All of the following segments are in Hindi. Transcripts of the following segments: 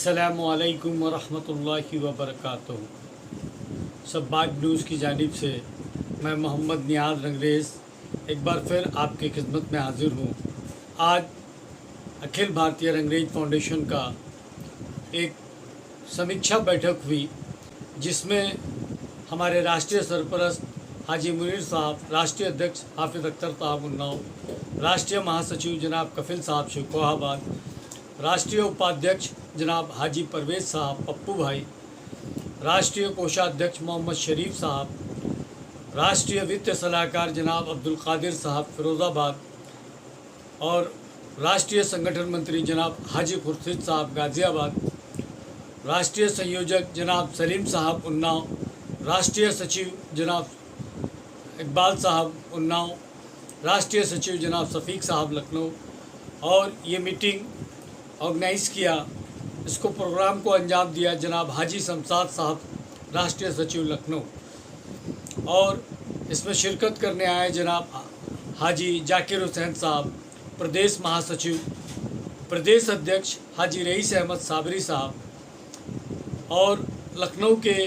अस्सलामुअलैकुम वरहमतुल्लाहि वबरकातुहू। सब बाग न्यूज़ की जानिब से मैं मोहम्मद नियाज़ रंगरेज़ एक बार फिर आपकी खिदमत में हाज़िर हूँ। आज अखिल भारतीय रंगरेज फाउंडेशन का एक समीक्षा बैठक हुई, जिसमें हमारे राष्ट्रीय सरपरस्त हाजी मुनीर साहब, राष्ट्रीय अध्यक्ष हाफिज़ अख्तर साहब उन्नाव, राष्ट्रीय महासचिव जनाब कफिल साहब शेखोहाबाद, राष्ट्रीय उपाध्यक्ष जनाब हाजी परवेज़ साहब पप्पू भाई, राष्ट्रीय कोषाध्यक्ष मोहम्मद शरीफ साहब, राष्ट्रीय वित्त सलाहकार जनाब अब्दुल कादिर साहब फिरोज़ाबाद और राष्ट्रीय संगठन मंत्री जनाब हाजी खुर्शीद साहब गाज़ियाबाद, राष्ट्रीय संयोजक जनाब सलीम साहब उन्नाव, राष्ट्रीय सचिव जनाब इकबाल साहब उन्नाव, राष्ट्रीय सचिव जनाब सफ़ीक साहब लखनऊ। और ये मीटिंग ऑर्गेनाइज़ किया, इसको प्रोग्राम को अंजाम दिया जनाब हाजी शमसाद साहब, राष्ट्रीय सचिव लखनऊ। और इसमें शिरकत करने आए जनाब हाजी जाकिर हुसैन साहब, प्रदेश महासचिव, प्रदेश अध्यक्ष हाजी रईस अहमद साबरी साहब और लखनऊ के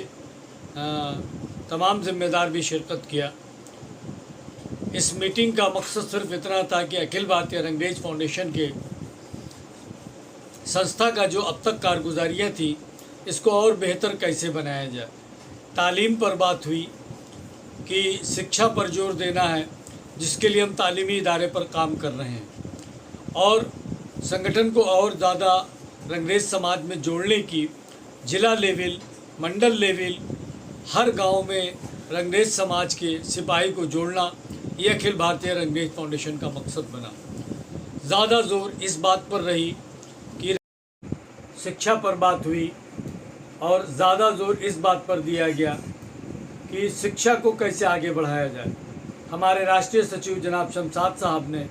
तमाम जिम्मेदार भी शिरकत किया। इस मीटिंग का मकसद सिर्फ इतना था कि अखिल भारतीय रंगरेज फाउंडेशन के संस्था का जो अब तक कारगुजारियाँ थी, इसको और बेहतर कैसे बनाया जाए। तालीम पर बात हुई कि शिक्षा पर जोर देना है, जिसके लिए हम तालीमी इदारे पर काम कर रहे हैं, और संगठन को और ज़्यादा रंगरेज समाज में जोड़ने की जिला लेवल, मंडल लेवल, हर गांव में रंगरेज समाज के सिपाही को जोड़ना, ये अखिल भारतीय रंगरेज फाउंडेशन का मकसद बना। ज़्यादा जोर इस बात पर रही कि शिक्षा पर बात हुई और ज़्यादा जोर इस बात पर दिया गया कि शिक्षा को कैसे आगे बढ़ाया जाए। हमारे राष्ट्रीय सचिव जनाब शमसाद साहब ने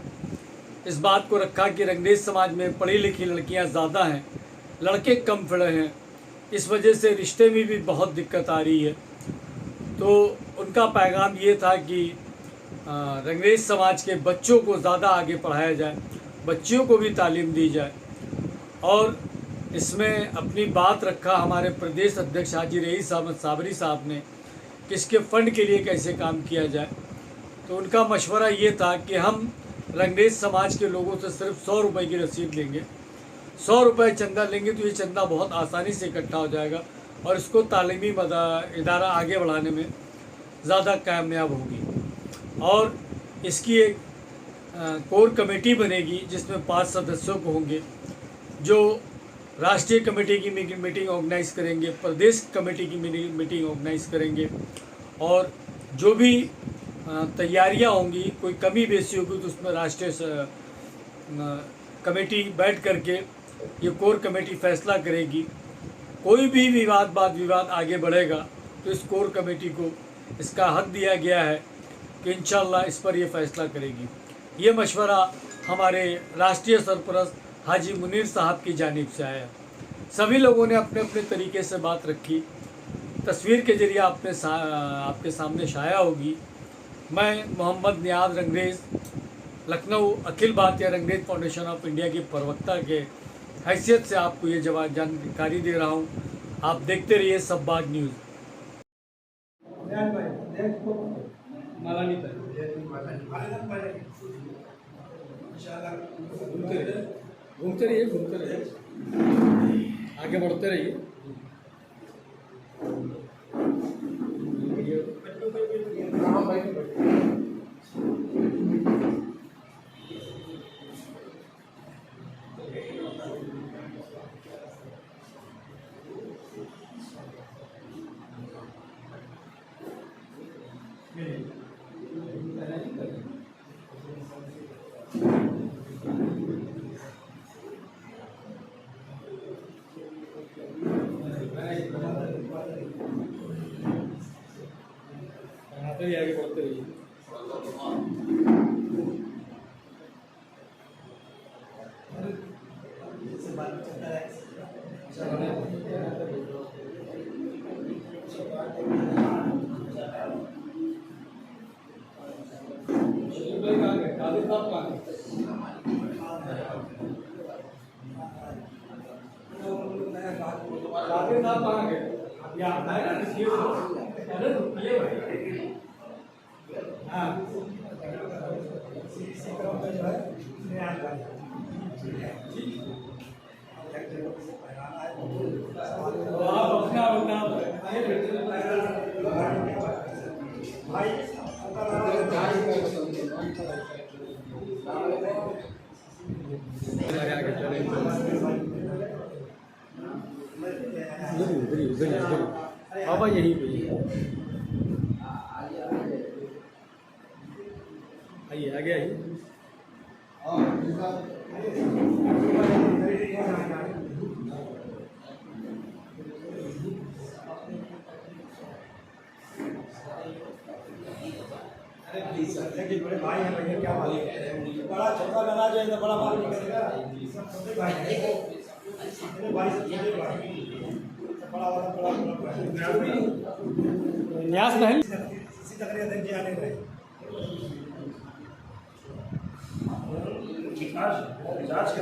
इस बात को रखा कि रंगरेज समाज में पढ़ी लिखी लड़कियां ज़्यादा हैं, लड़के कम पढ़े हैं, इस वजह से रिश्ते में भी बहुत दिक्कत आ रही है। तो उनका पैगाम ये था कि रंगरेज समाज के बच्चों को ज़्यादा आगे पढ़ाया जाए, बच्चियों को भी तालीम दी जाए। और इसमें अपनी बात रखा हमारे प्रदेश अध्यक्ष हाजी रईस अहमद साबरी साहब ने कि इसके फ़ंड के लिए कैसे काम किया जाए। तो उनका मशवरा ये था कि हम रंगरेज समाज के लोगों से सिर्फ 100 रुपये की रसीद लेंगे, 100 रुपये चंदा लेंगे, तो ये चंदा बहुत आसानी से इकट्ठा हो जाएगा और इसको तालीमी इदारा आगे बढ़ाने में ज़्यादा कामयाब होगी। और इसकी एक कोर कमेटी बनेगी, जिसमें 5 सदस्यों को होंगे, जो राष्ट्रीय कमेटी की मीटिंग ऑर्गेनाइज़ करेंगे, प्रदेश कमेटी की मीटिंग ऑर्गेनाइज़ करेंगे, और जो भी तैयारियां होंगी, कोई कमी बेसी होगी तो उसमें राष्ट्रीय कमेटी बैठ करके ये कोर कमेटी फैसला करेगी। कोई भी वाद विवाद आगे बढ़ेगा तो इस कोर कमेटी को इसका हक दिया गया है कि इंशाअल्लाह इस पर ये फैसला करेगी। ये मशवरा हमारे राष्ट्रीय सरपरस्त हाजी मुनीर साहब की जानिब से आया। सभी लोगों ने अपने अपने तरीके से बात रखी। तस्वीर के जरिए आपके सामने शाया होगी। मैं मोहम्मद नियाज़ Rangrez, Lucknow Akhil Bharatiya Rangrez foundation of India के प्रवक्ता के हैसियत से आपको ये जानकारी दे रहा हूँ। आप देखते रहिए सब बाग न्यूज़। घूमते रहिए, आगे बढ़ते रहिए। आगे बढ़ते रहिए। साहब कहाँ गए? यहाँ है ना, अरे रुकिए भाई। हाँ इसी क्रम में जो है आप अपना भाई बाबा यही पे आइए आगे आइए। अरे प्लीज सर, बड़े भाई हैं भैया, क्या बात है, बड़ा छोटा लगा जो है तो बड़ा बात नहीं करेगा, सब छोटे भाई हैं, मेरे भाई सब छोटे भाई, बड़ा वाला बड़ा न्यास महल इसी तकरीर तक जी आने गए विकास के